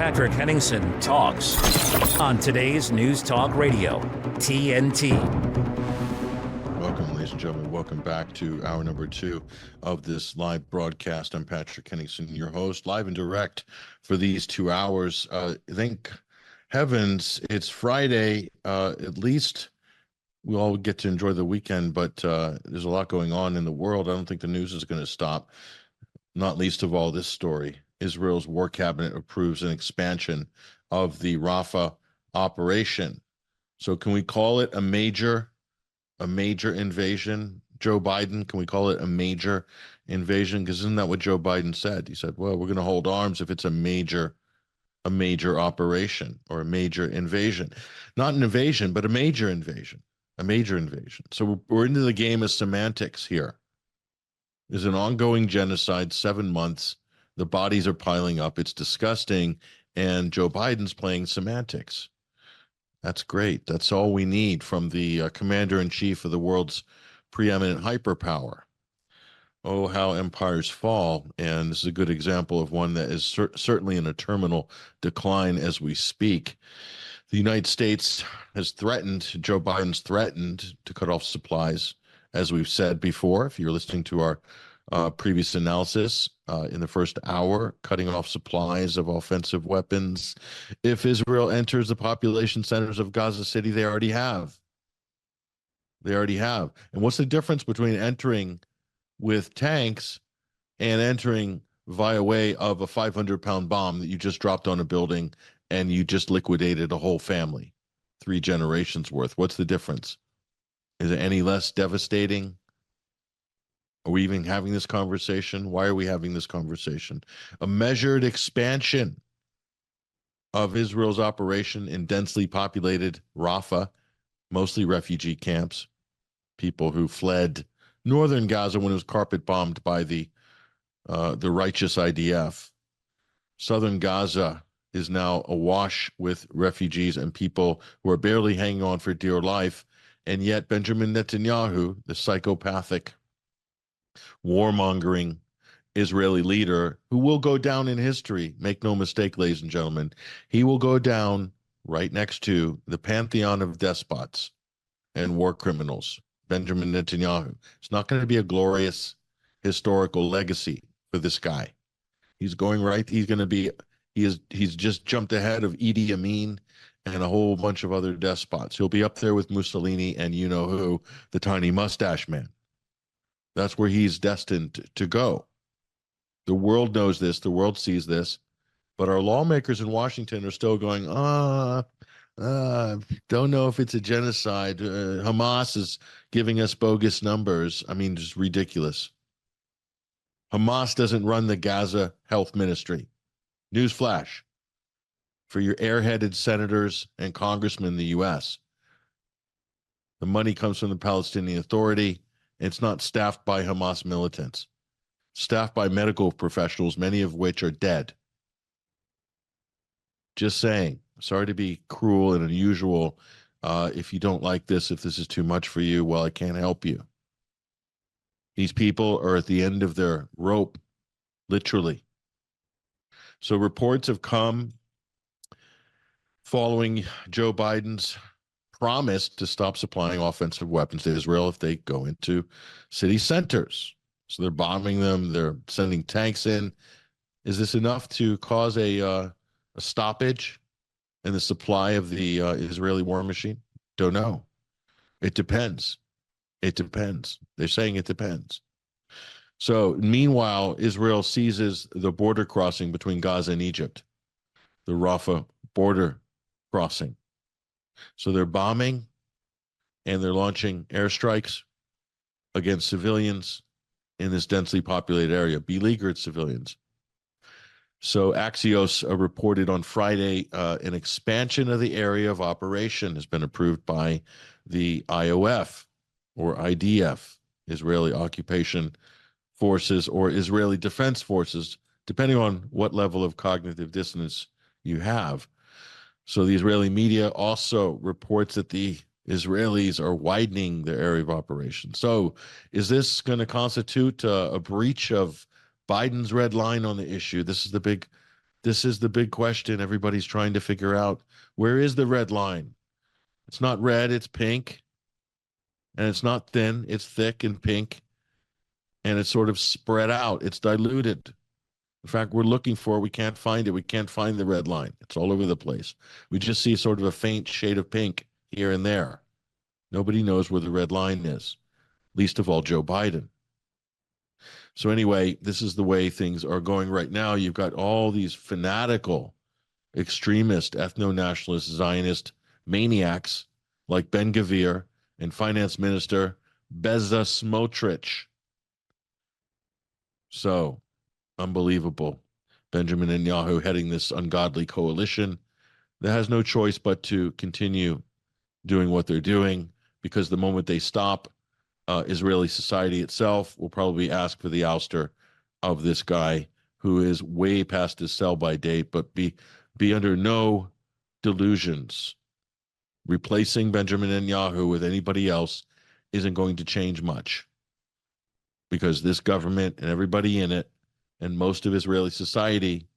Patrick Henningsen talks on today's News Talk Radio, TNT. Welcome, ladies and gentlemen. Welcome back to hour number 2 of this live broadcast. I'm Patrick Henningsen, your host, live and direct for these 2 hours. Thank heavens it's Friday. At least we all get to enjoy the weekend, but there's a lot going on in the world. I don't think the news is going to stop, not least of all this story. Israel's war cabinet approves an expansion of the Rafah operation. So can we call it a major invasion? Joe Biden, can we call it a major invasion? Because isn't that what Joe Biden said? He said, well, we're going to hold arms if it's a major operation or a major invasion. Not an invasion, but a major invasion. So we're into the game of semantics here. There's an ongoing genocide, 7 months. The bodies are piling up. It's disgusting. And Joe Biden's playing semantics. That's great. That's all we need from the commander-in-chief of the world's preeminent hyperpower. Oh, how empires fall. And this is a good example of one that is certainly in a terminal decline as we speak. The United States has threatened, Joe Biden's threatened to cut off supplies, as we've said before. If you're listening to our previous analysis in the first hour, cutting off supplies of offensive weapons. If Israel enters the population centers of Gaza City, they already have. And what's the difference between entering with tanks and entering via way of a 500-pound bomb that you just dropped on a building and you just liquidated a whole family, 3 generations worth? What's the difference? Is it any less devastating? Are we even having this conversation? Why are we having this conversation? A measured expansion of Israel's operation in densely populated Rafah, mostly refugee camps, people who fled northern Gaza when it was carpet bombed by the righteous IDF. Southern Gaza is now awash with refugees and people who are barely hanging on for dear life. And yet Benjamin Netanyahu, the psychopathic, warmongering Israeli leader, who will go down in history, make no mistake, ladies and gentlemen, he will go down right next to the pantheon of despots and war criminals, Benjamin Netanyahu. It's not going to be a glorious historical legacy for this guy. He's going right. He's just jumped ahead of Idi Amin and a whole bunch of other despots. He'll be up there with Mussolini and you know who, the tiny mustache man. That's where he's destined to go. The world knows this. The world sees this. But our lawmakers in Washington are still going, don't know if it's a genocide. Hamas is giving us bogus numbers. I mean, just ridiculous. Hamas doesn't run the Gaza Health Ministry. Newsflash for your airheaded senators and congressmen in the U.S. The money comes from the Palestinian Authority. It's not staffed by Hamas militants. Staffed by medical professionals, many of which are dead. Just saying. Sorry to be cruel and unusual. If you don't like this, if this is too much for you, well, I can't help you. These people are at the end of their rope, literally. So reports have come following Joe Biden's promise to stop supplying offensive weapons to Israel if they go into city centers. So they're bombing them. They're sending tanks in. Is this enough to cause a stoppage in the supply of the Israeli war machine? Don't know. It depends. They're saying it depends. So meanwhile, Israel seizes the border crossing between Gaza and Egypt, the Rafah border crossing. So they're bombing and they're launching airstrikes against civilians in this densely populated area, beleaguered civilians. So Axios reported on Friday an expansion of the area of operation has been approved by the IOF or IDF, Israeli Occupation Forces or Israeli Defense Forces, depending on what level of cognitive dissonance you have. So the Israeli media also reports that the Israelis are widening their area of operation. So is this going to constitute a breach of Biden's red line on the issue? This is the big This is the big question everybody's trying to figure out. Where is the red line? It's not red, it's pink. And it's not thin, it's thick and pink. And it's sort of spread out. It's diluted. In fact, we're looking for it. We can't find it. We can't find the red line. It's all over the place. We just see sort of a faint shade of pink here and there. Nobody knows where the red line is, least of all Joe Biden. So anyway, this is the way things are going right now. You've got all these fanatical, extremist, ethno-nationalist, Zionist maniacs like Ben Gvir and Finance Minister Bezos Smotrich. So, unbelievable. Benjamin Netanyahu heading this ungodly coalition that has no choice but to continue doing what they're doing, because the moment they stop, Israeli society itself will probably ask for the ouster of this guy who is way past his sell-by date, but be under no delusions. Replacing Benjamin Netanyahu with anybody else isn't going to change much, because this government and everybody in it and most of Israeli society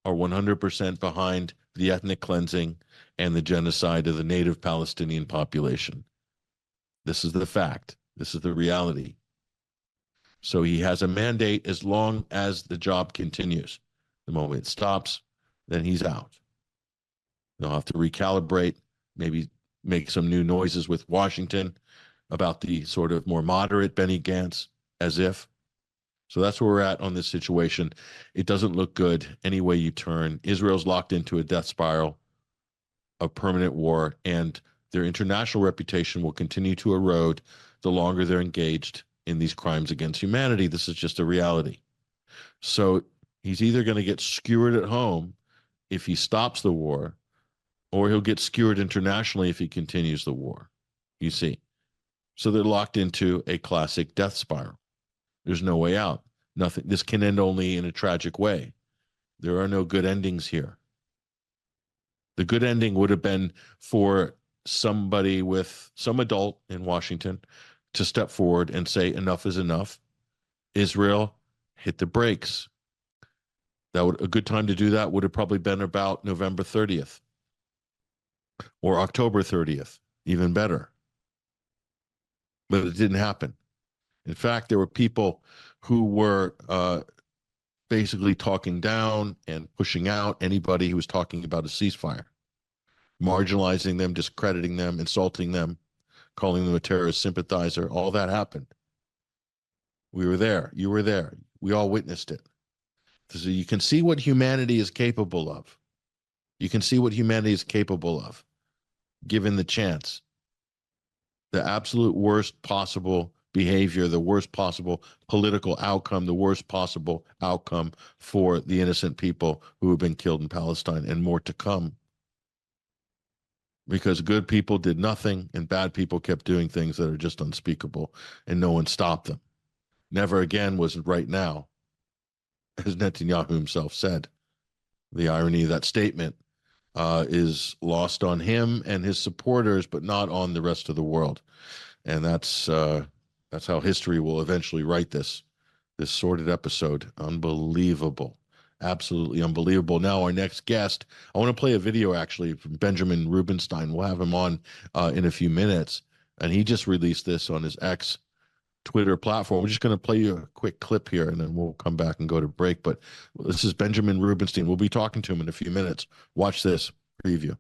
are 100% behind the ethnic cleansing and the genocide of the native Palestinian population. This is the fact. This is the reality. So he has a mandate as long as the job continues. The moment it stops, then he's out. They'll have to recalibrate, maybe make some new noises with Washington about the sort of more moderate Benny Gantz, as if. So that's where we're at on this situation. It doesn't look good any way you turn. Israel's locked into a death spiral of permanent war, and their international reputation will continue to erode the longer they're engaged in these crimes against humanity. This is just a reality. So he's either going to get skewered at home if he stops the war, or he'll get skewered internationally if he continues the war, you see. So they're locked into a classic death spiral. There's no way out. Nothing. This can end only in a tragic way. There are no good endings here. The good ending would have been for somebody with some adult in Washington to step forward and say enough is enough. Israel, hit the brakes. A good time to do that would have probably been about November 30th or October 30th, even better. But it didn't happen. In fact, there were people who were basically talking down and pushing out anybody who was talking about a ceasefire, marginalizing them, discrediting them, insulting them, calling them a terrorist sympathizer. All that happened. We were there. You were there. We all witnessed it. So you can see what humanity is capable of. You can see what humanity is capable of, given the chance. The absolute worst possible behavior, the worst possible political outcome, the worst possible outcome for the innocent people who have been killed in Palestine, and more to come. Because good people did nothing and bad people kept doing things that are just unspeakable, and no one stopped them. Never again was right now, as Netanyahu himself said. The irony of that statement is lost on him and his supporters, but not on the rest of the world. And that's how history will eventually write this sordid episode. Unbelievable. Absolutely unbelievable. Now, our next guest, I want to play a video actually from Benjamin Rubinstein. We'll have him on in a few minutes. And he just released this on his X Twitter platform. We're just going to play you a quick clip here, and then we'll come back and go to break. But this is Benjamin Rubinstein. We'll be talking to him in a few minutes. Watch this preview.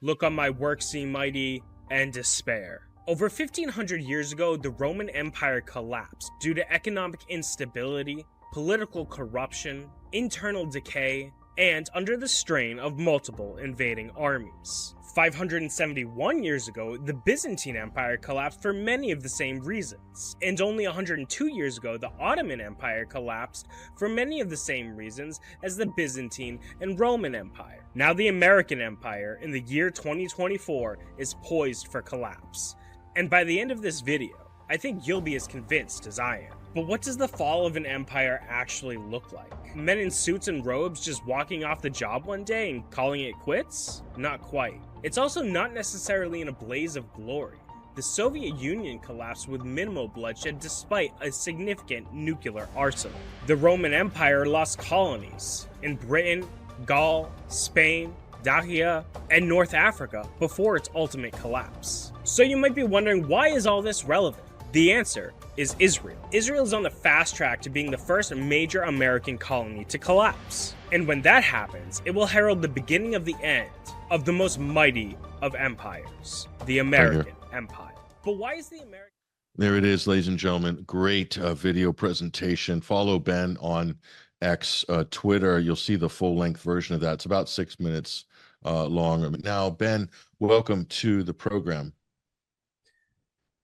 Look on my work, see mighty, and despair. Over 1,500 years ago, the Roman Empire collapsed due to economic instability, political corruption, internal decay, and under the strain of multiple invading armies. 571 years ago, the Byzantine Empire collapsed for many of the same reasons, and only 102 years ago, the Ottoman Empire collapsed for many of the same reasons as the Byzantine and Roman Empire. Now the American Empire, in the year 2024, is poised for collapse. And by the end of this video, I think you'll be as convinced as I am. But what does the fall of an empire actually look like? Men in suits and robes just walking off the job one day and calling it quits? Not quite. It's also not necessarily in a blaze of glory. the Soviet Union collapsed with minimal bloodshed despite a significant nuclear arsenal. The Roman Empire lost colonies in Britain, Gaul, Spain, Dacia, and North Africa before its ultimate collapse. So you might be wondering, why is all this relevant? The answer is Israel. Israel is on the fast track to being the first major American colony to collapse. And when that happens, it will herald the beginning of the end of the most mighty of empires, the American Empire. But why is the American... There it is, ladies and gentlemen. Great video presentation. Follow Ben on X, Twitter. You'll see the full-length version of that. It's about 6 minutes long. Now, Ben, welcome to the program.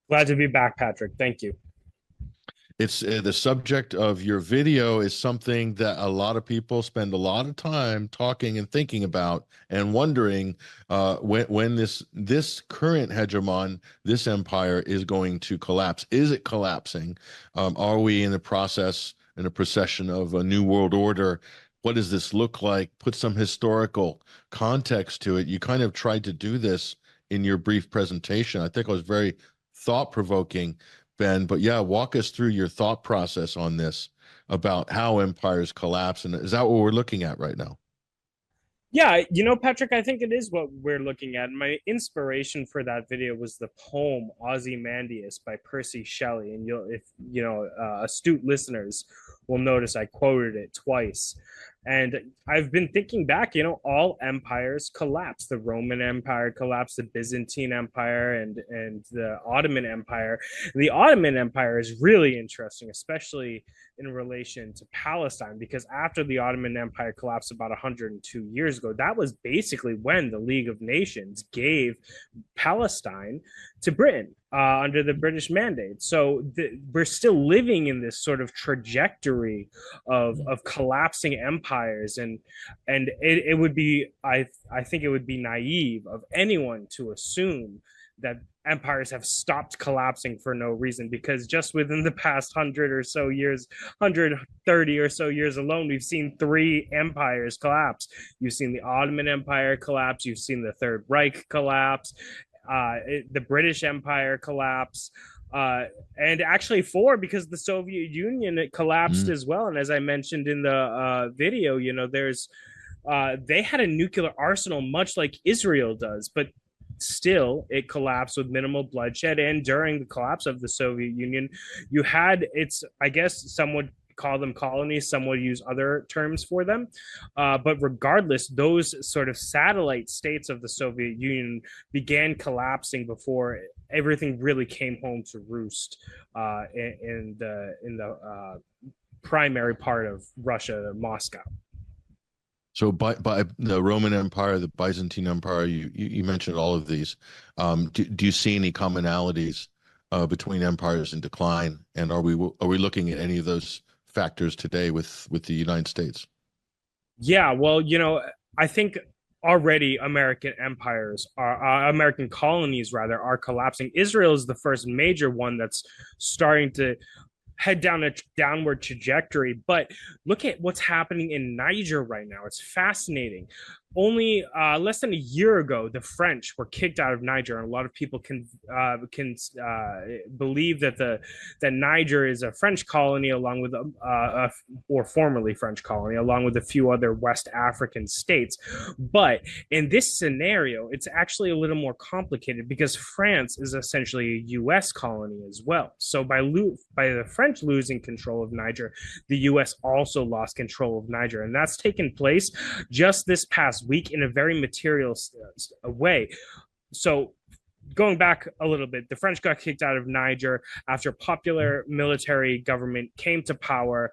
Glad to be back, Patrick. Thank you. It's the subject of your video is something that a lot of people spend a lot of time talking and thinking about and wondering when this current hegemon, this empire, is going to collapse. Is it collapsing? Are we in the process, in a procession of a new world order? What does this look like? Put some historical context to it. You kind of tried to do this in your brief presentation. I think it was very thought-provoking, Ben, but yeah, walk us through your thought process on this about how empires collapse. And is that what we're looking at right now? Yeah, Patrick, I think it is what we're looking at. My inspiration for that video was the poem Ozymandias by Percy Shelley. And astute listeners will notice I quoted it twice. And I've been thinking back, all empires collapsed. The Roman Empire collapsed, the Byzantine Empire, and the Ottoman Empire. The Ottoman Empire is really interesting, especially in relation to Palestine, because after the Ottoman Empire collapsed about 102 years ago, that was basically when the League of Nations gave Palestine to Britain under the British mandate. So we're still living in this sort of trajectory of collapsing empires, and it would be, I think it would be naive of anyone to assume that empires have stopped collapsing for no reason, because just within the past 130 or so years alone, we've seen 3 empires collapse. You've seen the Ottoman Empire collapse, you've seen the Third Reich collapse, the British Empire collapse, and actually 4, because the Soviet Union, it collapsed as well. And as I mentioned in the video, they had a nuclear arsenal much like Israel does, but still it collapsed with minimal bloodshed. And during the collapse of the Soviet Union, you had, I guess some would call them colonies, some would use other terms for them, but regardless, those sort of satellite states of the Soviet Union began collapsing before everything really came home to roost in the primary part of Russia, Moscow. So by the Roman Empire, the Byzantine Empire, you mentioned all of these. Do you see any commonalities between empires in decline? And are we looking at any of those factors today with the United States? Yeah, well, I think already American colonies rather are collapsing. Israel is the first major one that's starting to head down a downward trajectory. But look at what's happening in Niger right now. It's fascinating. Only less than a year ago, the French were kicked out of Niger, and a lot of people can believe that Niger is a French colony, along with or formerly French colony, along with a few other West African states. But in this scenario, it's actually a little more complicated, because France is essentially a U.S. colony as well. So by the French losing control of Niger, the U.S. also lost control of Niger, and that's taken place just this past week in a very material way. So going back a little bit, the French got kicked out of Niger after a popular military government came to power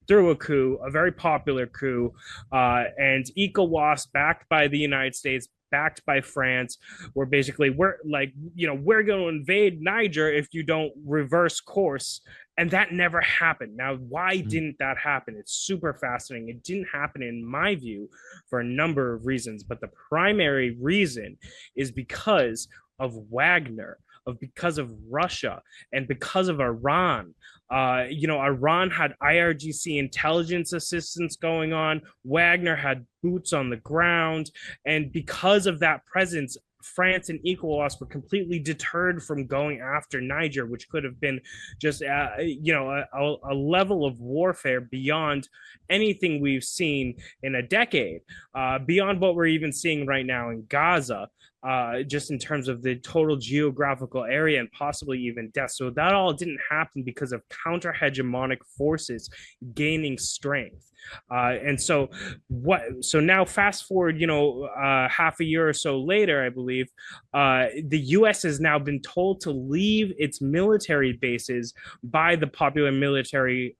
through a coup, a very popular coup, and ECOWAS, backed by the United States, backed by France, were basically, we're going to invade Niger if you don't reverse course. And that never happened. Now, why didn't that happen? It's super fascinating. It didn't happen, in my view, for a number of reasons. But the primary reason is because of Wagner, because of Russia, and because of Iran. Iran had IRGC intelligence assistance going on. Wagner had boots on the ground. And because of that presence, France and ECOWAS were completely deterred from going after Niger, which could have been just, a level of warfare beyond anything we've seen in a decade, beyond what we're even seeing right now in Gaza. Just in terms of the total geographical area and possibly even death. So that all didn't happen because of counter-hegemonic forces gaining strength. And so now fast forward, half a year or so later, I believe, the U.S. has now been told to leave its military bases by the popular military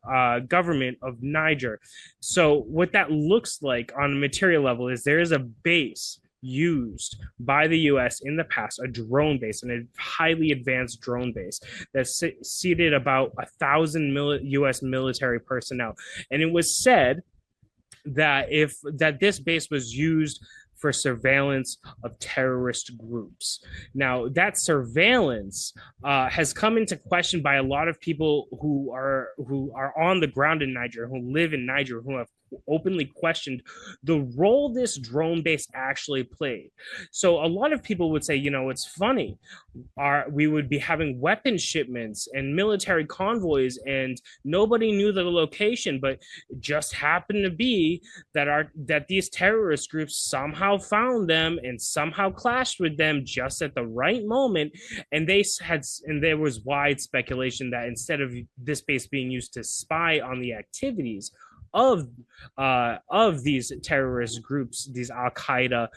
government of Niger. So what that looks like on a material level is there is a base used by the U.S. in the past, a drone base, and a highly advanced drone base that's seated about 1,000 U.S. military personnel. And it was said that this base was used for surveillance of terrorist groups. Now, that surveillance has come into question by a lot of people who are on the ground in Niger, who live in Niger, who have openly questioned the role this drone base actually played. So a lot of people would say, it's funny. We would be having weapon shipments and military convoys, and nobody knew the location, but it just happened to be that these terrorist groups somehow found them and somehow clashed with them just at the right moment. And there was wide speculation that instead of this base being used to spy on the activities of these terrorist groups, these Al-Qaeda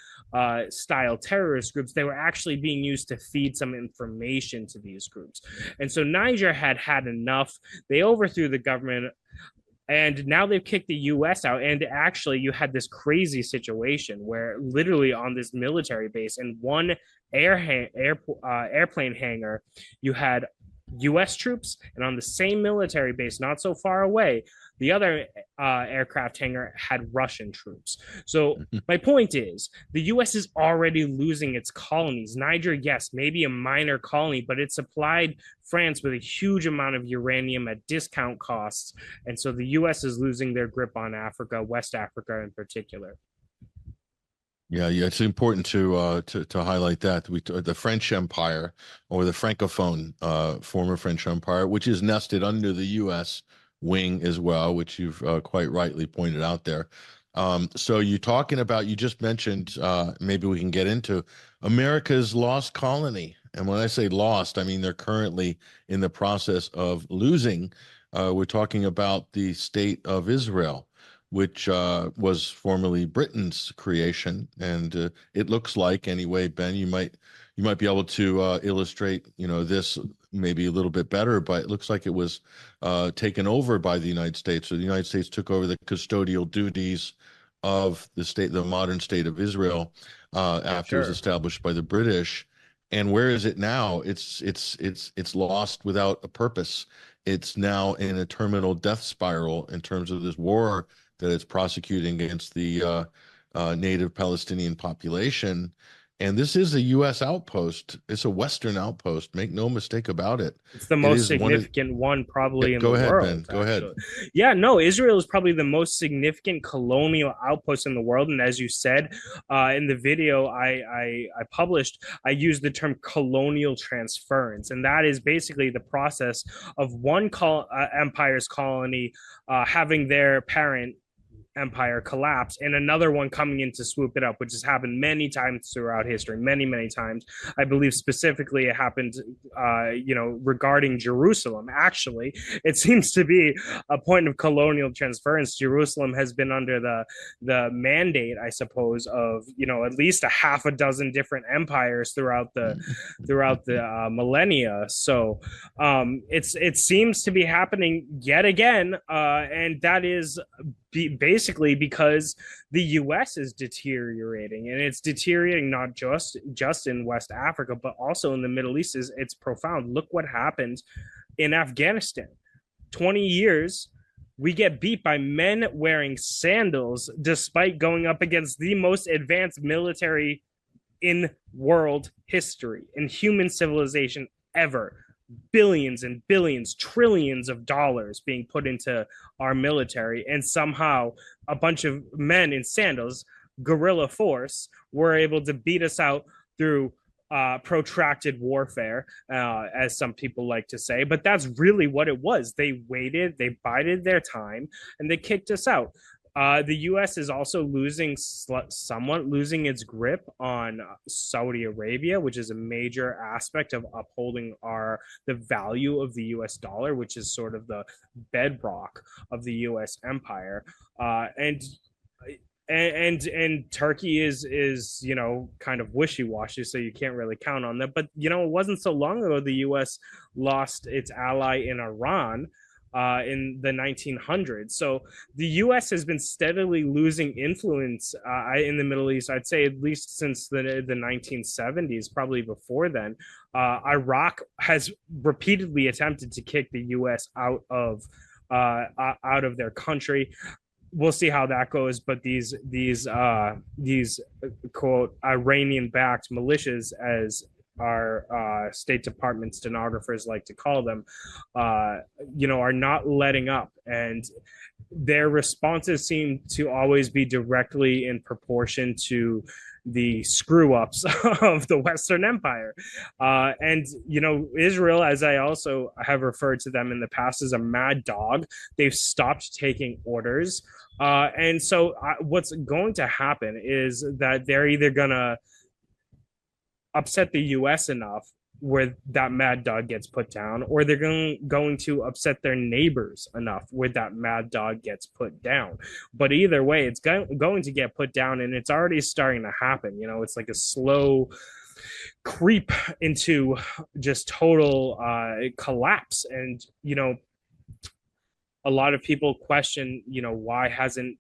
style terrorist groups, they were actually being used to feed some information to these groups. And so Niger had enough. They overthrew the government, and now they've kicked the U.S. out. And actually, you had this crazy situation where literally on this military base, in one airplane hangar, you had U.S. troops, and on the same military base, not so far away, the other aircraft hangar had Russian troops. So my point is, the U.S. is already losing its colonies. Niger, yes, maybe a minor colony, but it supplied France with a huge amount of uranium at discount costs. And so the U.S. is losing their grip on Africa, West Africa in particular. Yeah, it's important to highlight that the French Empire, or the Francophone former French Empire, which is nested under the U.S. wing as well, which you've quite rightly pointed out there. So you just mentioned, maybe we can get into America's lost colony. And when I say lost, I mean they're currently in the process of losing. We're talking about the state of Israel, which was formerly Britain's creation. And it looks like, anyway, Ben, you might be able to illustrate, this maybe a little bit better, but it looks like it was taken over by the United States. So the United States took over the custodial duties of the modern state of Israel after it was established by the British. And where is it now? It's lost without a purpose. It's now in a terminal death spiral in terms of this war that it's prosecuting against the native Palestinian population. And this is a U.S. outpost. It's a Western outpost. Make no mistake about it. It's the most significant one probably in the world. Go ahead, Ben. Go ahead. Yeah, no, Israel is probably the most significant colonial outpost in the world. And as you said in the video I published, I used the term colonial transference. And that is basically the process of one empire's colony having their parent empire collapse and another one coming in to swoop it up, which has happened many times throughout history, many times. I believe specifically it happened regarding Jerusalem. Actually, it seems to be a point of colonial transference. Jerusalem has been under the mandate, I suppose, of at least a half a dozen different empires throughout the millennia. So it seems to be happening yet again, and that is basically because the U.S. is deteriorating, and it's deteriorating not just in West Africa, but also in the Middle East. It's profound. Look what happened in Afghanistan. 20 years, we get beat by men wearing sandals, despite going up against the most advanced military in world history, in human civilization ever. Billions and billions, trillions of dollars being put into our military, and somehow a bunch of men in sandals, guerrilla force, were able to beat us out through protracted warfare, as some people like to say, but that's really what it was. They waited, they bided their time, and they kicked us out. The U.S. is also somewhat losing its grip on Saudi Arabia, which is a major aspect of upholding the value of the U.S. dollar, which is sort of the bedrock of the U.S. empire. And Turkey is kind of wishy-washy, so you can't really count on that. But it wasn't so long ago the U.S. lost its ally in Iran in the 1900s. So the U.S. has been steadily losing influence in the Middle East, I'd say at least since the 1970s, probably before then. Iraq has repeatedly attempted to kick the U.S. out of their country. We'll see how that goes, but these quote Iranian-backed militias, as our State Department stenographers like to call them, are not letting up, and their responses seem to always be directly in proportion to the screw ups of the Western Empire. And Israel, as I also have referred to them in the past, is a mad dog. They've stopped taking orders. And so what's going to happen is that they're either going to upset the U.S. enough where that mad dog gets put down, or they're going to upset their neighbors enough where that mad dog gets put down. But either way, it's going to get put down, and it's already starting to happen. It's like a slow creep into just total collapse. And a lot of people question, why haven't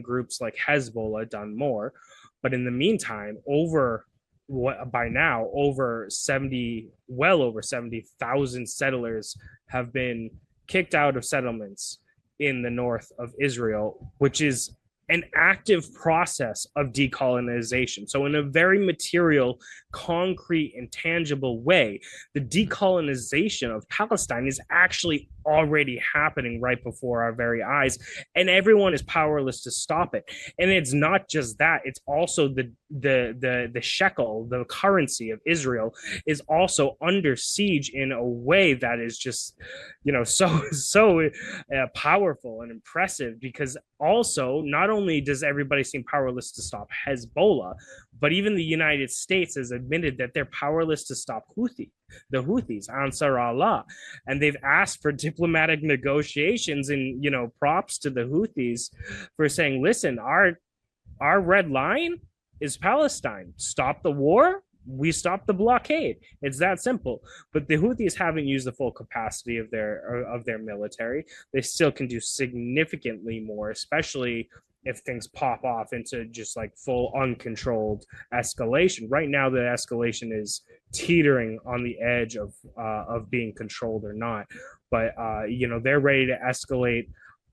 groups like Hezbollah done more? But in the meantime, over 70,000 settlers have been kicked out of settlements in the north of Israel, which is an active process of decolonization. So in a very material, concrete, and tangible way, the decolonization of Palestine is actually already happening right before our very eyes, and everyone is powerless to stop it. And it's not just that, it's also the shekel, the currency of Israel, is also under siege in a way that is just so powerful and impressive, because also not only does everybody seem powerless to stop Hezbollah, but even the United States has admitted that they're powerless to stop the Houthis, Ansar Allah, and they've asked for diplomatic negotiations. And props to the Houthis for saying, listen, our red line is Palestine. Stop the war, we stop the blockade. It's that simple. But the Houthis haven't used the full capacity of their military. They still can do significantly more, especially if things pop off into just like full uncontrolled escalation. Right now, the escalation is teetering on the edge of being controlled or not. But they're ready to escalate.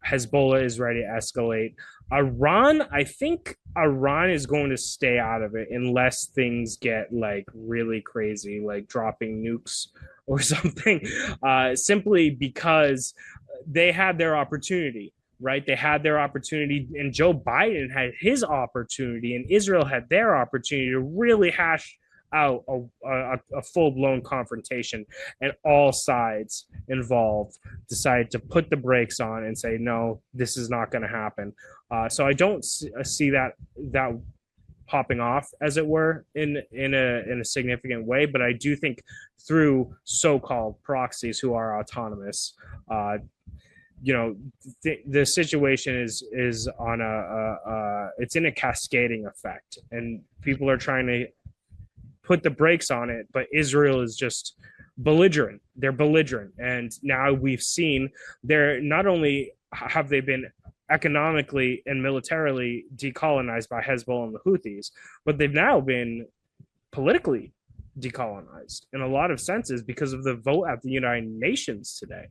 Hezbollah is ready to escalate. Iran, I think Iran is going to stay out of it unless things get like really crazy, like dropping nukes or something, simply because they had their opportunity. Right? They had their opportunity, and Joe Biden had his opportunity, and Israel had their opportunity to really hash out a full-blown confrontation, and all sides involved decided to put the brakes on and say, no, this is not going to happen. So I don't see that popping off, as it were, in a significant way, but I do think through so-called proxies who are autonomous, the situation is on it's in a cascading effect, and people are trying to put the brakes on it, but Israel is just belligerent. They're belligerent, and now we've seen they're not only have they been economically and militarily decolonized by Hezbollah and the Houthis, but they've now been politically decolonized in a lot of senses because of the vote at the United Nations today,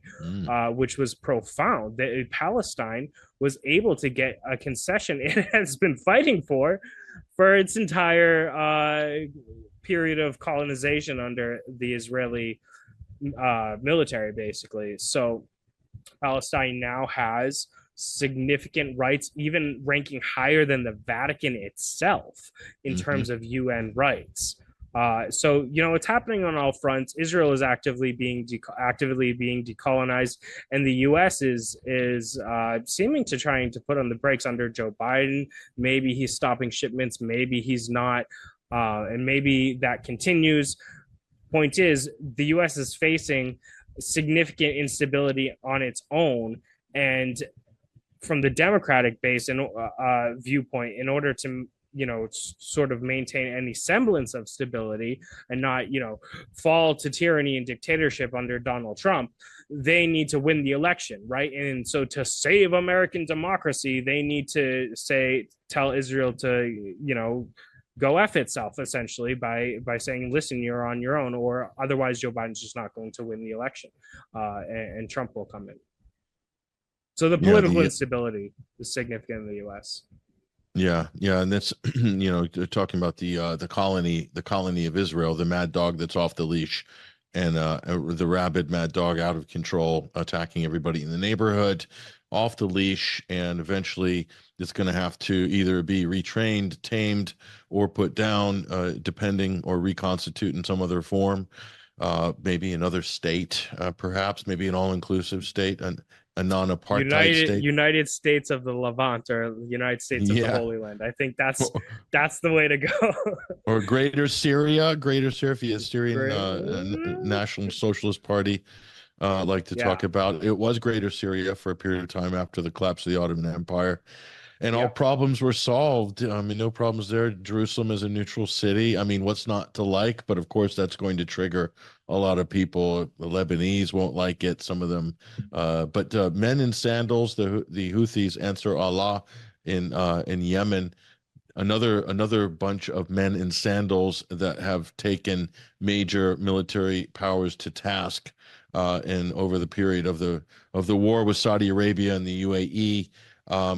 which was profound. That Palestine was able to get a concession it has been fighting for its entire period of colonization under the Israeli military, basically. So Palestine now has significant rights, even ranking higher than the Vatican itself in terms of UN rights. So it's happening on all fronts. Israel is actively being decolonized, and the U.S. is seeming to trying to put on the brakes under Joe Biden. Maybe he's stopping shipments, maybe he's not, and maybe that continues. Point is, the U.S. is facing significant instability on its own, and from the Democratic base and viewpoint, in order to sort of maintain any semblance of stability and not fall to tyranny and dictatorship under Donald Trump, they need to win the election, right? And so to save American democracy, they need to tell Israel to go F itself, essentially, by saying, listen, you're on your own, or otherwise Joe Biden's just not going to win the election, and Trump will come in. So the political instability is significant in the U.S. Yeah, and that's talking about the colony of Israel, the mad dog that's off the leash, and the rabid mad dog out of control, attacking everybody in the neighborhood, off the leash, and eventually it's going to have to either be retrained, tamed, or put down, depending, or reconstitute in some other form, maybe another state, perhaps, maybe an all-inclusive state, a non-apartheid state. United States of the Levant, or United States of the Holy Land. I think that's the way to go. Or Greater Syria, the Syrian National Socialist Party like to talk about. It was Greater Syria for a period of time after the collapse of the Ottoman Empire. And all problems were solved. No problems there. Jerusalem is a neutral city. What's not to like? But of course, that's going to trigger a lot of people. The Lebanese won't like it, some of them. But men in sandals, the Houthis, Ansar Allah in Yemen, another bunch of men in sandals that have taken major military powers to task. And over the period of the war with Saudi Arabia and the UAE.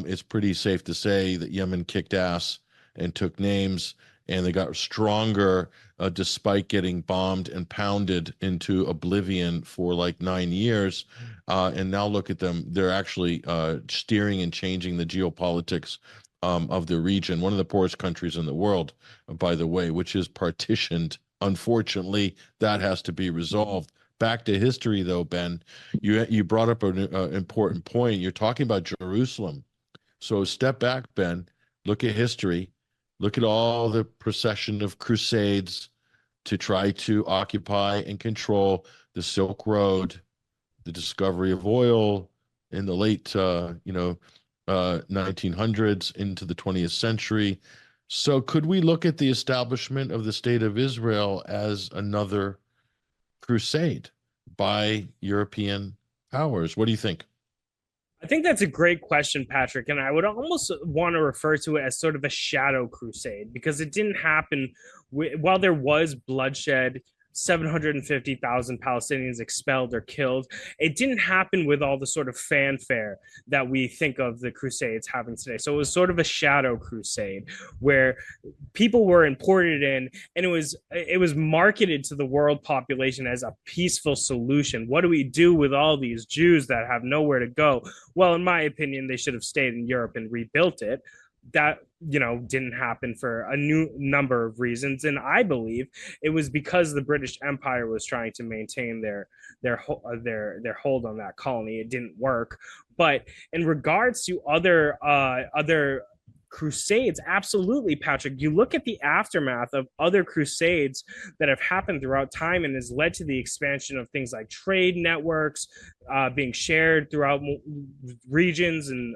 It's pretty safe to say that Yemen kicked ass and took names, and they got stronger despite getting bombed and pounded into oblivion for like 9 years. And now look at them. They're actually steering and changing the geopolitics of the region. One of the poorest countries in the world, by the way, which is partitioned. Unfortunately, that has to be resolved. Back to history, though, Ben, you brought up an important point. You're talking about Jerusalem. So step back, Ben. Look at history. Look at all the procession of crusades to try to occupy and control the Silk Road, the discovery of oil in the late 1900s into the 20th century. So could we look at the establishment of the State of Israel as another crusade by European powers? What do you think? I think that's a great question, Patrick, and I would almost want to refer to it as sort of a shadow crusade, because it didn't happen while there was bloodshed, 750,000 Palestinians expelled or killed. It didn't happen with all the sort of fanfare that we think of the Crusades having today. So it was sort of a shadow crusade where people were imported in, and it was marketed to the world population as a peaceful solution. What do we do with all these Jews that have nowhere to go? Well, in my opinion, they should have stayed in Europe and rebuilt it. That didn't happen for a new number of reasons, and I believe it was because the British Empire was trying to maintain their hold on that colony. It didn't work. But in regards to other crusades, absolutely, Patrick. You look at the aftermath of other crusades that have happened throughout time and has led to the expansion of things like trade networks being shared throughout regions, and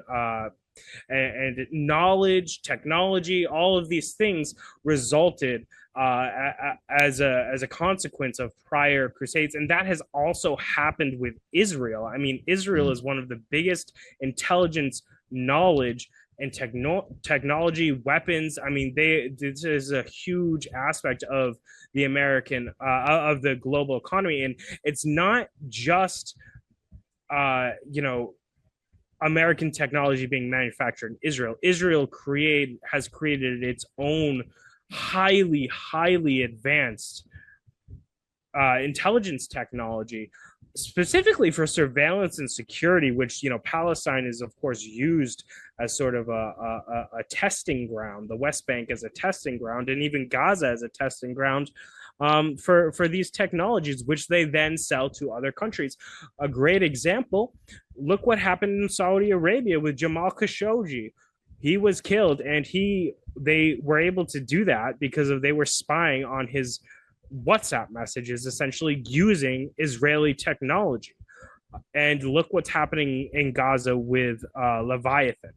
knowledge, technology, all of these things resulted as a consequence of prior crusades. And that has also happened with Israel. I mean, Israel is one of the biggest intelligence, knowledge, and technology, weapons. I mean, this is a huge aspect of the of the global economy. And it's not just, American technology being manufactured in Israel. Israel has created its own highly advanced intelligence technology. specifically for surveillance and security, which, Palestine is of course used as sort of a testing ground, the West Bank as a testing ground, and even Gaza as a testing ground for these technologies, which they then sell to other countries. A great example, look what happened in Saudi Arabia with Jamal Khashoggi. He was killed, and they were able to do that because they were spying on his WhatsApp messages, essentially using Israeli technology. And look what's happening in Gaza with Leviathan,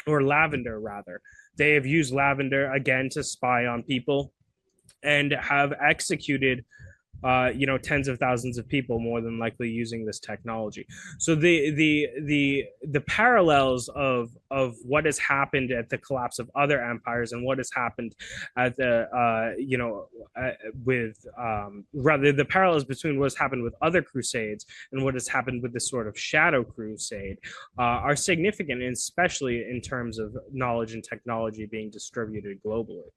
or Lavender rather. They have used Lavender again to spy on people and have executed tens of thousands of people, more than likely using this technology. So the parallels of what has happened at the collapse of other empires and what has happened at the rather the parallels between what has happened with other crusades and what has happened with this sort of shadow crusade are significant, especially in terms of knowledge and technology being distributed globally.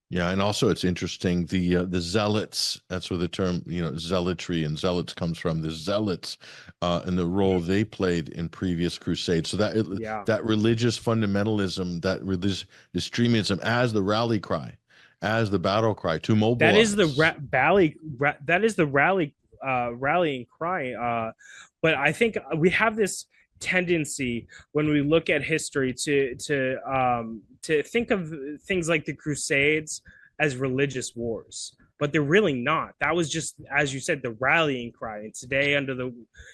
Yeah, and also it's interesting, the zealots, that's where the term, zealotry and zealots comes from, the zealots and the role they played in previous crusades. So that religious fundamentalism, that religious extremism as the rally cry, as the battle cry to mobilize. That is the rallying cry. But I think we have this tendency when we look at history to think of things like the Crusades as religious wars, but they're really not. That was just, as you said, the rallying cry. And today, under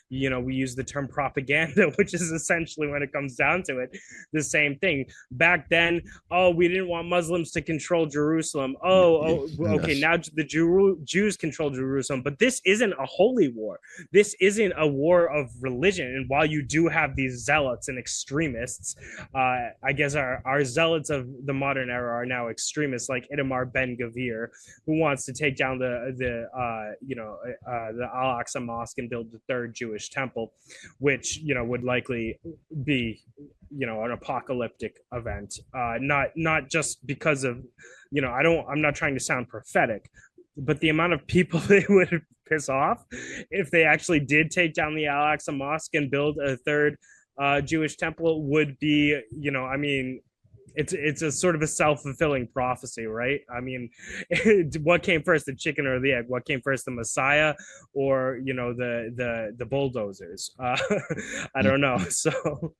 we use the term propaganda, which is essentially, when it comes down to it, the same thing. Back then, we didn't want Muslims to control Jerusalem. Okay, now the Jews control Jerusalem. But this isn't a holy war. This isn't a war of religion. And while you do have these zealots and extremists, I guess our zealots of the modern era are now extremists, like Itamar Ben-Gvir, who wants to take down the Al-Aqsa Mosque and build the third Jewish temple, which would likely be an apocalyptic event. Not just because of I'm not trying to sound prophetic, but the amount of people they would piss off if they actually did take down the Al-Aqsa Mosque and build a third Jewish temple would be, it's a sort of a self-fulfilling prophecy, right? I mean, what came first, the chicken or the egg? What came first, the Messiah or the bulldozers? I don't know. So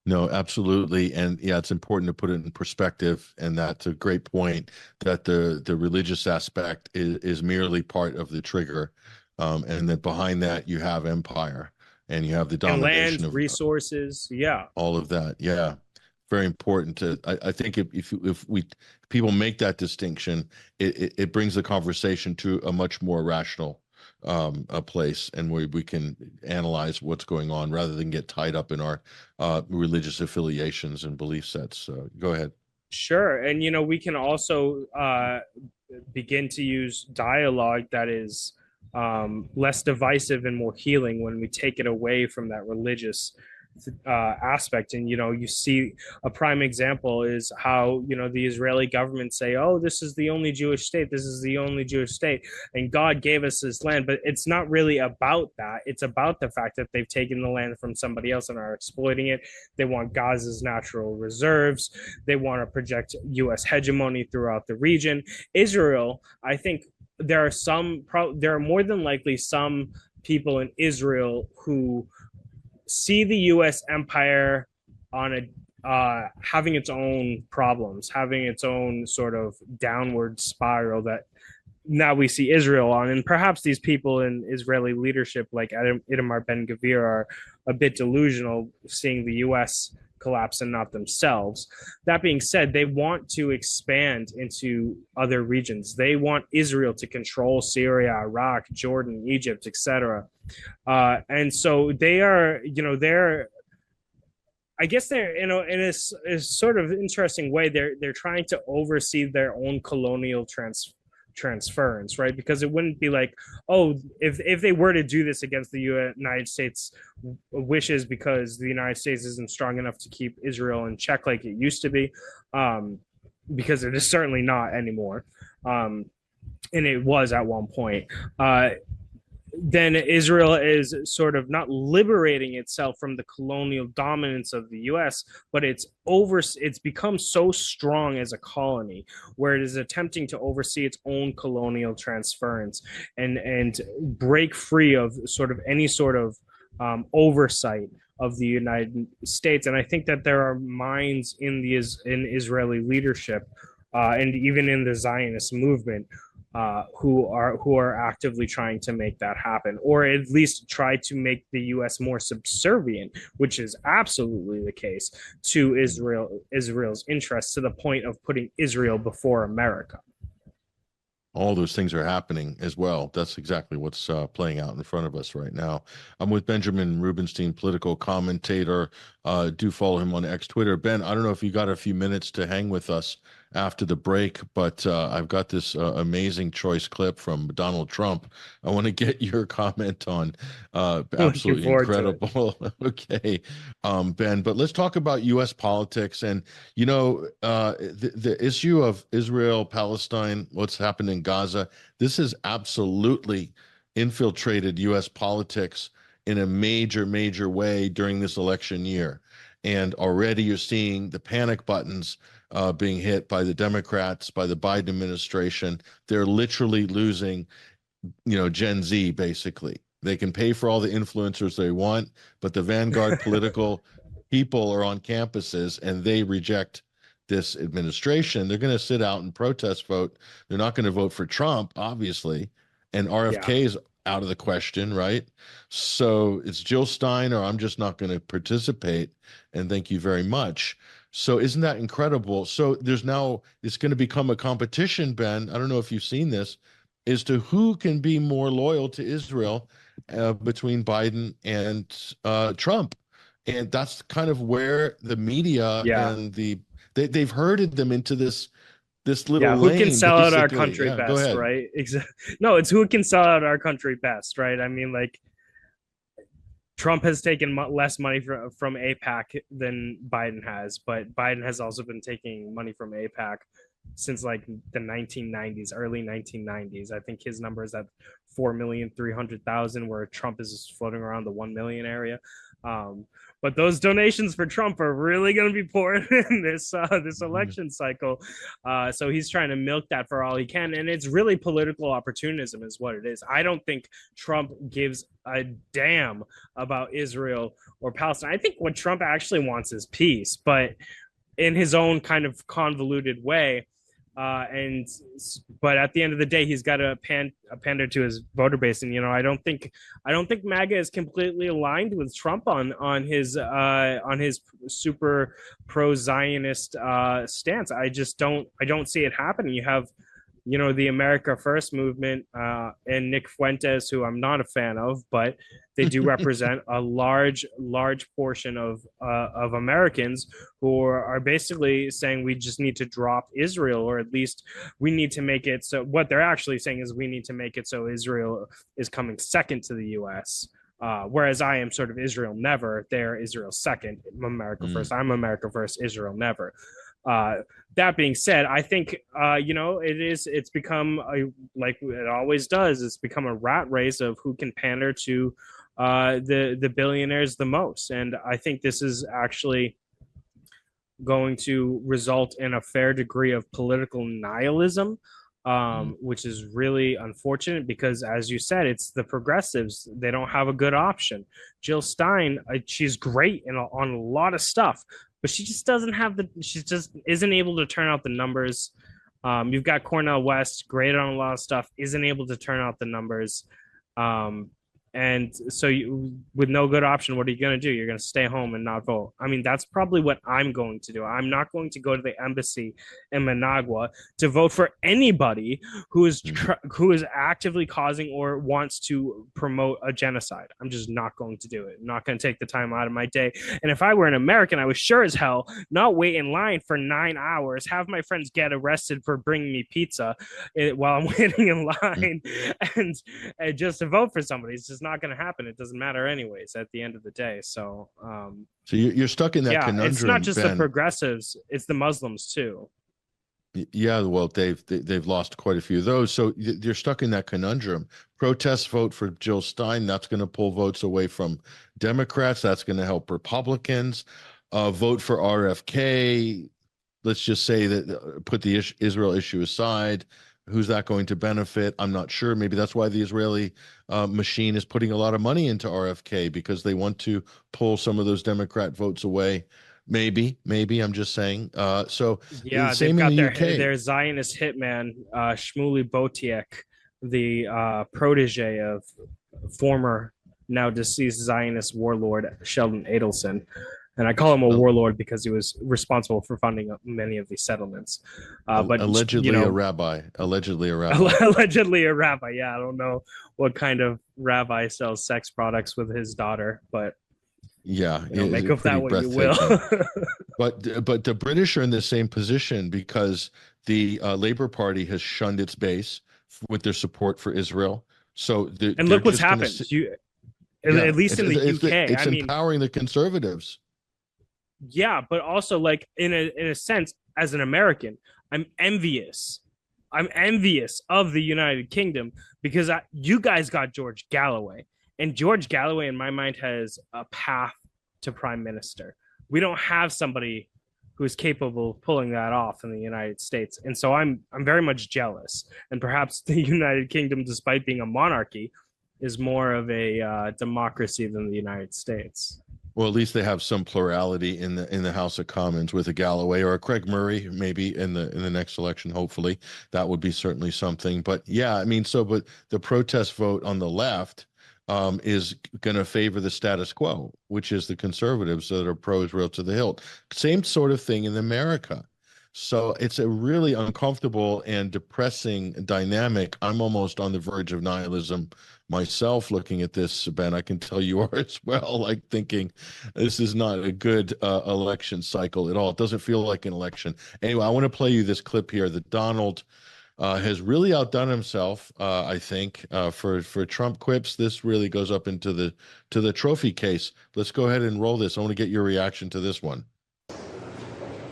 no, absolutely. And yeah, it's important to put it in perspective, and that's a great point, that the religious aspect is merely part of the trigger, and that behind that you have empire and you have the domination of resources, all of that. Yeah, very important to. I think if people make that distinction, it brings the conversation to a much more rational a place, and where we can analyze what's going on rather than get tied up in our religious affiliations and belief sets. Go ahead. Sure. And we can also begin to use dialogue that is less divisive and more healing when we take it away from that religious aspect. And you see a prime example is how the Israeli government say, oh, this is the only Jewish state, this is the only Jewish state, and God gave us this land. But it's not really about that. It's about the fact that they've taken the land from somebody else and are exploiting it. They want Gaza's natural reserves. They want to project US hegemony throughout the region. Israel, I think there are more than likely some people in Israel who see the U.S. empire on having its own problems, having its own sort of downward spiral that now we see Israel on. And perhaps these people in Israeli leadership, like Itamar Ben-Gvir, are a bit delusional, seeing the U.S. collapse and not themselves. That being said, they want to expand into other regions. They want Israel to control Syria, Iraq, Jordan, Egypt, etc. And so they are, I guess they're, in a sort of interesting way, they're trying to oversee their own colonial transference, right? Because it wouldn't be like, oh, if they were to do this against the United States wishes, because the United States isn't strong enough to keep Israel in check like it used to be, because it is certainly not anymore, and it was at one point. then Israel is sort of not liberating itself from the colonial dominance of the US, but it's become so strong as a colony where it is attempting to oversee its own colonial transference and break free of sort of any sort of oversight of the United States. And I think that there are minds in Israeli leadership and even in the Zionist movement who are actively trying to make that happen, or at least try to make the U.S. more subservient, which is absolutely the case, to Israel's interests, to the point of putting Israel before America. All those things are happening as well. That's exactly what's playing out in front of us right now. I'm with Benjamin Rubinstein, political commentator. Do follow him on X Twitter. Ben, I don't know if you got a few minutes to hang with us after the break, but I've got this amazing choice clip from Donald Trump. I want to get your comment on. Absolutely incredible. Okay, Ben, but let's talk about U.S. politics. And, you know, the issue of Israel, Palestine, what's happened in Gaza, this has absolutely infiltrated U.S. politics in a major, major way during this election year. And already you're seeing the panic buttons being hit by the Democrats, by the Biden administration. They're literally losing, you know, Gen Z, basically. They can pay for all the influencers they want, but the vanguard political people are on campuses and they reject this administration. They're going to sit out and protest vote. They're not going to vote for Trump, obviously. And RFK is out of the question, right? So it's Jill Stein or I'm just not going to participate. And thank you very much. So isn't that incredible? So it's going to become a competition, Ben. I don't know if you've seen this, as to who can be more loyal to Israel between Biden and Trump. And that's kind of where the media and they've herded them into this little lane. Who can sell out our country best, right? Exactly. No, it's who can sell out our country best, right? I mean, like, Trump has taken less money from AIPAC than Biden has, but Biden has also been taking money from AIPAC since like the 1990s, early 1990s. I think his number is at 4,300,000, where Trump is floating around the 1 million area. But those donations for Trump are really going to be pouring in this election cycle. So he's trying to milk that for all he can. And it's really political opportunism is what it is. I don't think Trump gives a damn about Israel or Palestine. I think what Trump actually wants is peace, but in his own kind of convoluted way. But at the end of the day, he's got to pander to his voter base, and I don't think MAGA is completely aligned with Trump on his super pro-Zionist stance. I don't see it happening. You have the America First movement and Nick Fuentes, who I'm not a fan of, but they do represent a large portion of Americans who are basically saying we just need to drop Israel, or at least we need to make it so. What they're actually saying is we need to make it so Israel is coming second to the U.S. Whereas I am sort of Israel never. They're Israel second. America first. I'm America first. Israel never. That being said, I think it's become like it always does. It's become a rat race of who can pander to the billionaires the most, and I think this is actually going to result in a fair degree of political nihilism, which is really unfortunate because, as you said, it's the progressives. They don't have a good option. Jill Stein, she's great on a lot of stuff, but she just doesn't have she just isn't able to turn out the numbers. You've got Cornel West, great on a lot of stuff, isn't able to turn out the numbers. And so with no good option, what are you going to do? You're going to stay home and not vote. I mean, that's probably what I'm going to do. I'm not going to go to the embassy in Managua to vote for anybody who is actively causing or wants to promote a genocide. I'm just not going to do it. I'm not going to take the time out of my day. And if I were an American, I would sure as hell not wait in line for 9 hours, have my friends get arrested for bringing me pizza while I'm waiting in line and just to vote for somebody. It's just not going to happen. It doesn't matter anyways at the end of the day. So so you're stuck in that conundrum. It's not just Ben. the progressives, it's the Muslims too. Yeah, well, they've lost quite a few of those. So you're stuck in that conundrum. Protest vote for Jill Stein. That's going to pull votes away from Democrats. That's going to help Republicans. Vote for RFK. Let's just say that put the Israel issue aside. Who's that going to benefit? I'm not sure. Maybe that's why the Israeli machine is putting a lot of money into RFK, because they want to pull some of those Democrat votes away. Maybe I'm just saying. So Yeah, they've same in got the UK. their Zionist hitman, Shmuley Botiek, the protege of former, now deceased Zionist warlord Sheldon Adelson. And I call him a warlord because he was responsible for funding many of these settlements. But allegedly a rabbi. Allegedly a rabbi. Yeah, I don't know what kind of rabbi sells sex products with his daughter, but yeah, make of that what you will. But the British are in the same position because the Labour Party has shunned its base with their support for Israel. So and look what's happened. At least in the UK, it's empowering the conservatives. Yeah, but also, like, in a sense, as an American, I'm envious. I'm envious of the United Kingdom because you guys got George Galloway, and George Galloway, in my mind, has a path to prime minister. We don't have somebody who is capable of pulling that off in the United States, and so I'm very much jealous. And perhaps the United Kingdom, despite being a monarchy, is more of a democracy than the United States. Well, at least they have some plurality in the House of Commons with a Galloway or a Craig Murray, maybe in the next election. Hopefully, that would be certainly something. But yeah, I mean, but the protest vote on the left is going to favor the status quo, which is the conservatives that are pro-Israel to the hilt. Same sort of thing in America. So it's a really uncomfortable and depressing dynamic. I'm almost on the verge of nihilism myself looking at this, Ben. I can tell you are as well, like thinking this is not a good election cycle at all. It doesn't feel like an election. Anyway, I want to play you this clip here that Donald has really outdone himself, I think, for Trump quips. This really goes up into the trophy case. Let's go ahead and roll this. I want to get your reaction to this one.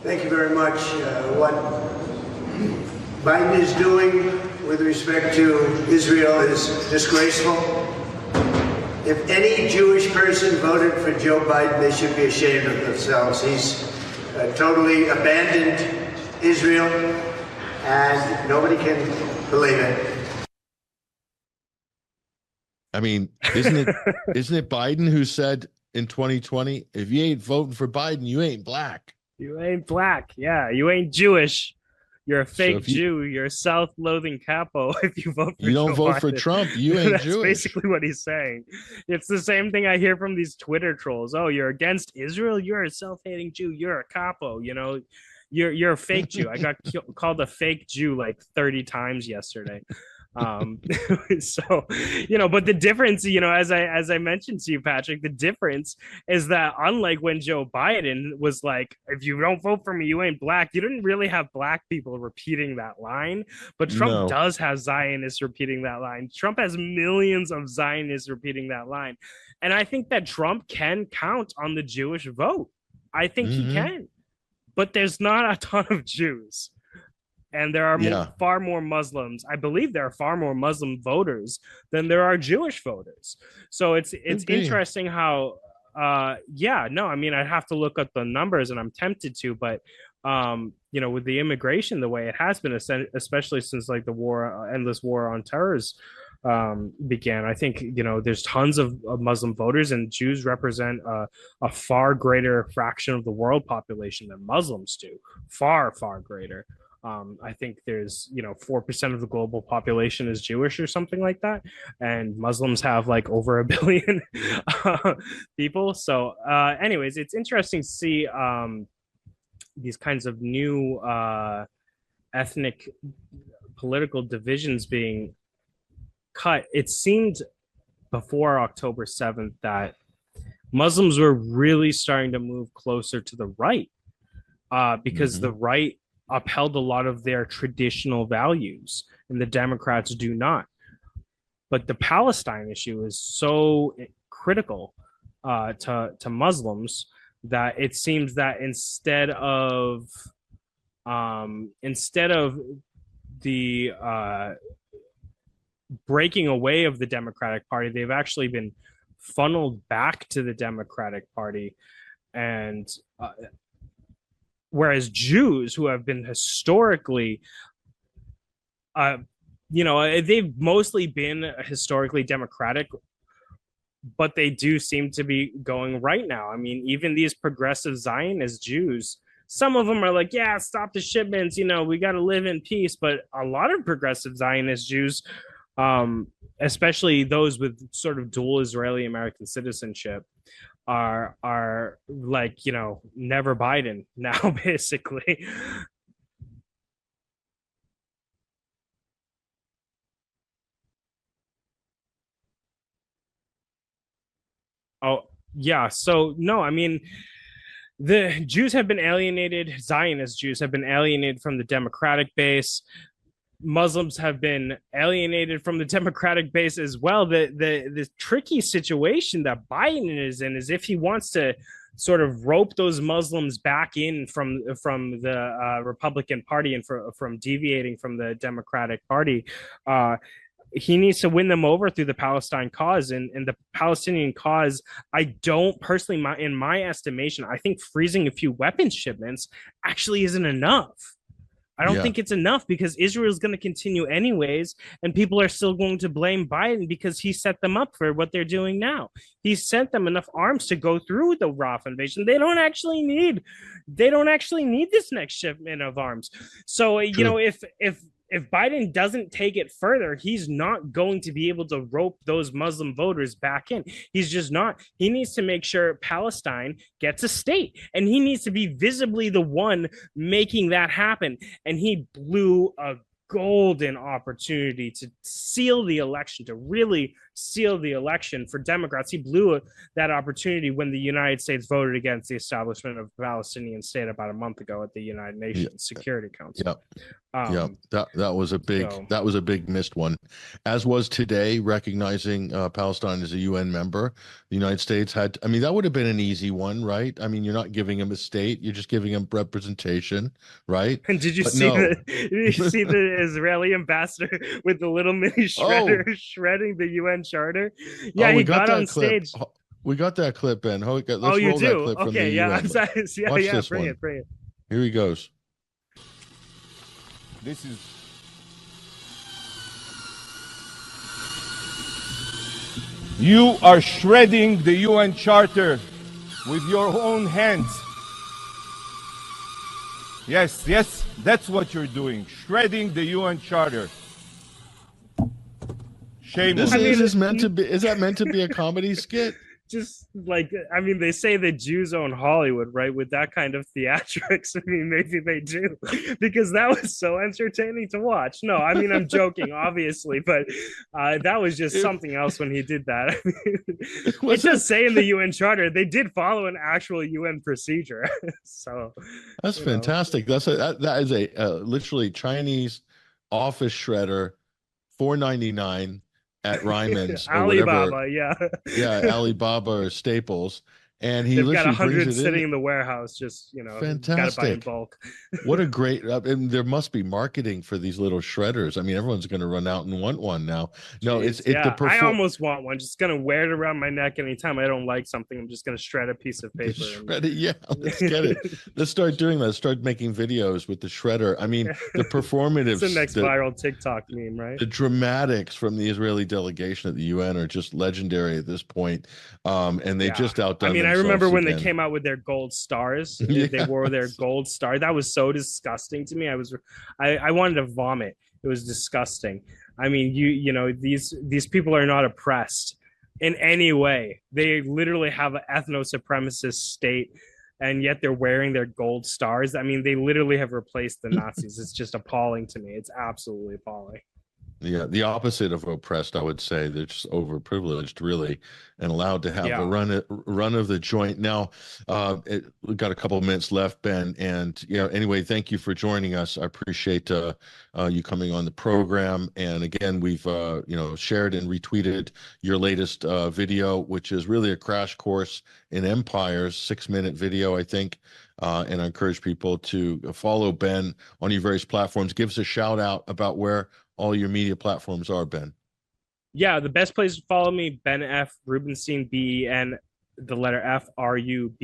Thank you very much. What Biden is doing with respect to Israel is disgraceful. If any Jewish person voted for Joe Biden, they should be ashamed of themselves. He's totally abandoned Israel, and nobody can believe it. I mean, isn't it Biden who said in 2020, if you ain't voting for Biden, you ain't black. You ain't black. Yeah, you ain't Jewish. You're a fake Jew. You're a self-loathing capo if you vote for You don't vote Biden. for Trump. You ain't That's Jewish. Basically what he's saying. It's the same thing I hear from these Twitter trolls. Oh, you're against Israel? You're a self-hating Jew. You're a capo. You know, you're a fake Jew. I got called a fake Jew like 30 times yesterday. So, you know, but the difference, you know, as I mentioned to you, Patrick, the difference is that unlike when Joe Biden was like, if you don't vote for me, you ain't black, you didn't really have black people repeating that line, but Trump does have Zionists repeating that line. Trump has millions of Zionists repeating that line. And I think that Trump can count on the Jewish vote. I think he can, but there's not a ton of Jews. And there are far more Muslims. I believe there are far more Muslim voters than there are Jewish voters. So it's interesting how, I mean, I'd have to look at the numbers, and I'm tempted to, but you know, with the immigration the way it has been, especially since like the endless war on terrors began, I think, you know, there's tons of Muslim voters, and Jews represent a far greater fraction of the world population than Muslims do. Far greater. I think there's, you know, 4% of the global population is Jewish or something like that. And Muslims have like over 1 billion people. So anyways, it's interesting to see these kinds of new ethnic political divisions being cut. It seemed before October 7th that Muslims were really starting to move closer to the right because the right upheld a lot of their traditional values and the Democrats do not. But the Palestine issue is so critical to Muslims that it seems that instead of instead of the breaking away of the Democratic Party, they've actually been funneled back to the Democratic Party. And whereas Jews, who have been historically, they've mostly been historically Democratic, but they do seem to be going right now. I mean, even these progressive Zionist Jews, some of them are like, yeah, stop the shipments, we got to live in peace. But a lot of progressive Zionist Jews, especially those with sort of dual Israeli American citizenship, are like, never Biden now, basically. Oh, yeah. So, no, I mean, the Jews have been alienated. Zionist Jews have been alienated from the Democratic base. Muslims have been alienated from the Democratic base as well. The tricky situation that Biden is in is if he wants to sort of rope those Muslims back in from the Republican Party and from deviating from the Democratic Party, he needs to win them over through the Palestine cause. And the Palestinian cause, I don't personally, in my estimation, I think freezing a few weapons shipments actually isn't enough. I don't think it's enough, because Israel is going to continue anyways, and people are still going to blame Biden because he set them up for what they're doing now. He sent them enough arms to go through the Rafah invasion. They don't actually need this next shipment of arms. So, if Biden doesn't take it further, he's not going to be able to rope those Muslim voters back in. He's just not. He needs to make sure Palestine gets a state, and he needs to be visibly the one making that happen. And he blew a golden opportunity to seal the election, to really seal the election for Democrats. He blew that opportunity when the United States voted against the establishment of a Palestinian state about a month ago at the United Nations Security Council. That was a big missed one, as was today recognizing Palestine as a UN member. The United States had, I mean, that would have been an easy one, right? I mean, you're not giving them a state, you're just giving them representation, right? And did you see the Israeli ambassador with the little mini shredder shredding the UN charter? Yeah, he got on stage. We got that clip, Ben. Let's you roll do? That clip from okay, the yeah, UN. I'm sorry. Watch Yeah, this bring one. it. Here he goes. This is you are shredding the UN Charter with your own hands. Yes, that's what you're doing. Shredding the UN Charter. Shame. Is that meant to be a comedy skit? Just like, I mean, they say the Jews own Hollywood, right? With that kind of theatrics, I mean, maybe they do, because that was so entertaining to watch. No, I mean, I'm joking, obviously, but that was just something else when he did that. I mean, it does say in the UN Charter they did follow an actual UN procedure. So that's fantastic. That is a literally Chinese office shredder, $4.99 at Ryman's or Alibaba, whatever. Alibaba or Staples, and they've got 100 sitting in the warehouse. Just fantastic. Got to buy in bulk. What a great! And there must be marketing for these little shredders. I mean, everyone's going to run out and want one now. No, it's I almost want one. Just going to wear it around my neck anytime I don't like something. I'm just going to shred a piece of paper. Shred it, yeah. Let's get it. Let's start doing that. Start making videos with the shredder. I mean, the performative. It's the next viral TikTok meme, right? The dramatics from the Israeli delegation at the UN are just legendary at this point, and they just outdone. I mean, I remember when they came out with their gold stars. They wore their gold star. That was so disgusting to me. I wanted to vomit. It was disgusting. I mean, these people are not oppressed in any way. They literally have an ethno-supremacist state, and yet they're wearing their gold stars. I mean, they literally have replaced the Nazis. It's just appalling to me. It's absolutely appalling. Yeah, the opposite of oppressed, I would say. They're just overprivileged, really, and allowed to have a run of the joint. Now, we've got a couple of minutes left, Ben, and anyway, thank you for joining us. I appreciate you coming on the program. And again, we've shared and retweeted your latest video, which is really a crash course in empires, 6-minute video, I think. And I encourage people to follow Ben on your various platforms. Give us a shout out about where all your media platforms are, Ben. Yeah, the best place to follow me, Ben F. Rubinstein, Ben, the letter F, Rubinstein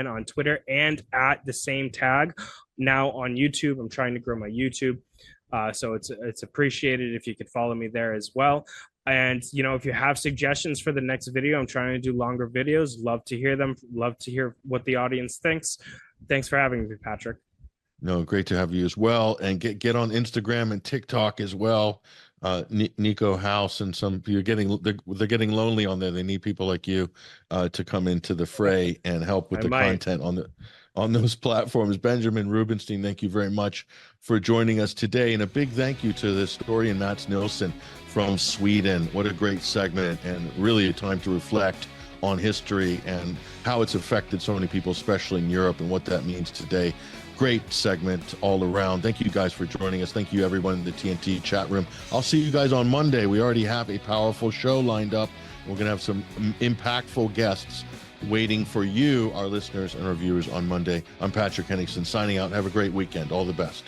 on Twitter, and at the same tag now on YouTube. I'm trying to grow my YouTube. So it's appreciated if you could follow me there as well. And, if you have suggestions for the next video, I'm trying to do longer videos. Love to hear them. Love to hear what the audience thinks. Thanks for having me, Patrick. No, great to have you as well. And get on Instagram and TikTok as well. Nico House and they're getting lonely on there. They need people like you to come into the fray and help with content on those platforms. Benjamin Rubinstein, thank you very much for joining us today. And a big thank you to the historian Mats Nilsson from Sweden. What a great segment, and really a time to reflect on history and how it's affected so many people, especially in Europe, and what that means today. Great segment all around. Thank you guys for joining us. Thank you everyone in the TNT chat room. I'll see you guys on Monday. We already have a powerful show lined up. We're going to have some impactful guests waiting for you, our listeners and our viewers, on Monday. I'm Patrick Henningsen signing out. Have a great weekend. All the best.